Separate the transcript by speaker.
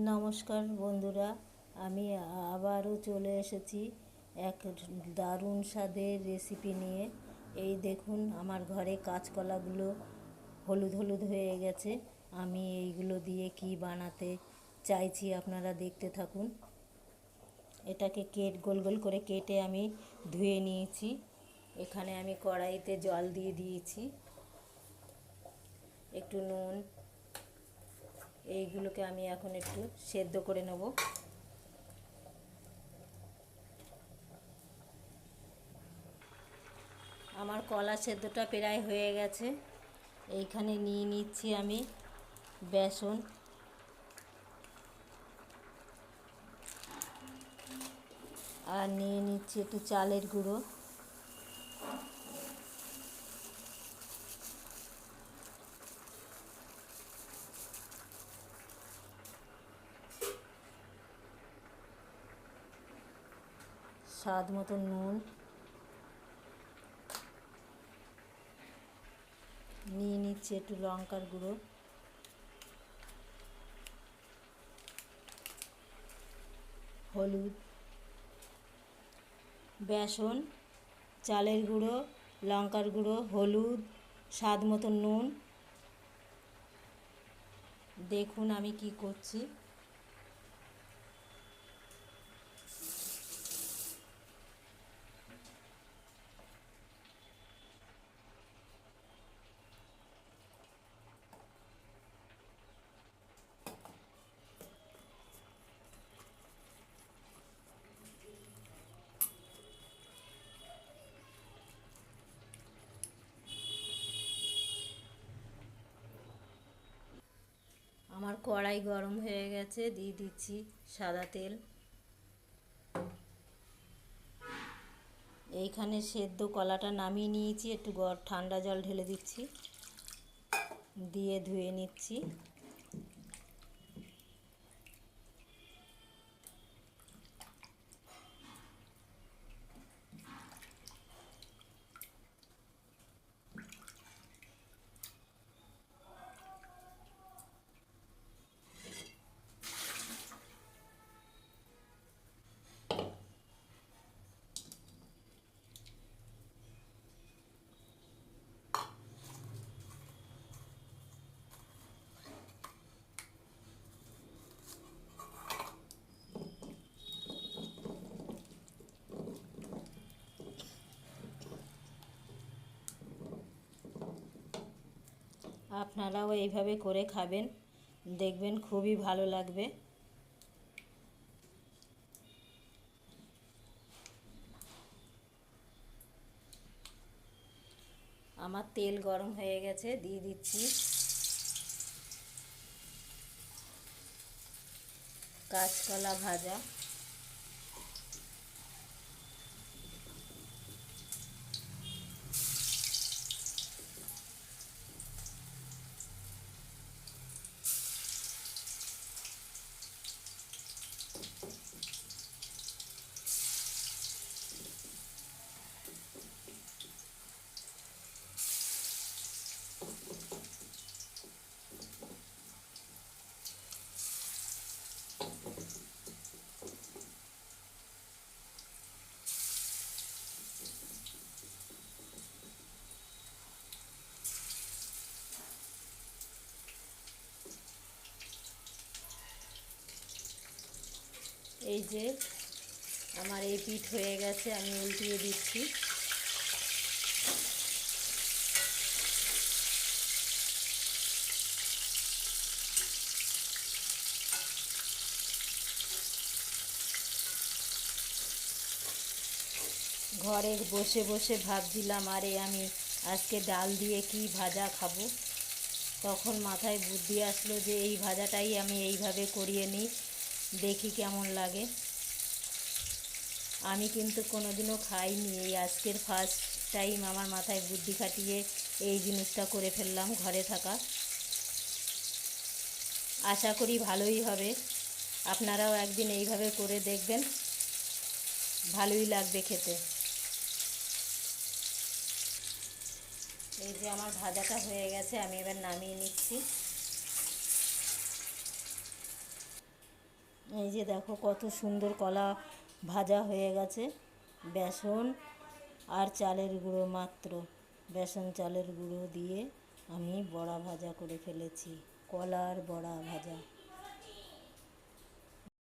Speaker 1: নমস্কার বন্ধুরা, আমি আবারও চলে এসেছি এক দারুণ স্বাদের রেসিপি নিয়ে। এই দেখুন, আমার ঘরে কাঁচকলাগুলো হলুদ হলুদ হয়ে গেছে। আমি এইগুলো দিয়ে কি বানাতে চাইছি আপনারা দেখতে থাকুন। এটাকে গোল গোল করে কেটে আমি ধুয়ে নিয়েছি। এখানে আমি কড়াইতে জল দিয়ে দিয়েছি, একটু নুন। এইগুলোকে আমি এখন একটু সেদ্ধ করে নেব। আমার কলা সেদ্ধটা প্রায় হয়ে গেছে। এইখানে নিয়ে নিচ্ছি আমি বেসন, আর নিয়ে নিচ্ছি একটু চালের গুঁড়ো, স্বাদ মতো নুন, নিয়ে নিচ্ছি একটু লঙ্কার গুঁড়ো, হলুদ, বেসন, চালের গুঁড়ো, লঙ্কার গুঁড়ো, হলুদ, স্বাদ মতো নুন। দেখুন আমি কি করছি। আমার কড়াই গরম হয়ে গেছে, দিয়ে দিচ্ছি সাদা তেল। এইখানে সেদ্ধ কলাটা নামিয়ে নিয়েছি, একটু ঠান্ডা জল ঢেলে দিচ্ছি, দিয়ে ধুয়ে নিচ্ছি। আপনারাও এইভাবে করে খাবেন, দেখবেন খুবই ভালো লাগবে। আমার তেল গরম হয়ে গেছে, দিয়ে দিচ্ছি কাঁচকলা ভাজা। এই যে আমার এই পিঠ হয়ে গেছে, আমি উল্টিয়ে দিচ্ছি। ঘরে বসে বসে ভাবছিলাম, আরে আমি আজকে ডাল দিয়ে কি ভাজা খাবো। তখন মাথায় বুদ্ধি আসলো যে এই ভাজাটাই আমি এইভাবে করিয়ে নিই, দেখি কেমন লাগে। আমি কিন্তু কোনোদিনও খাইনি, এই আজকের ফার্স্ট টাইম আমার মাথায় বুদ্ধি খাটিয়ে এই জিনিসটা করে ফেললাম ঘরে থাকা। আশা করি ভালোই হবে। আপনারাও একদিন এইভাবে করে দেখবেন, ভালোই লাগবে খেতে। এই যে আমার ভাজাটা হয়ে গেছে, আমি এবার নামিয়ে নিচ্ছি। এই যে দেখো কত সুন্দর কলা ভাজা হয়ে গেছে। বেসন আর চালের গুঁড়ো মাত্র, বেসন চালের গুঁড়ো দিয়ে আমি বড়া ভাজা করে ফেলেছি, কলার বড়া ভাজা।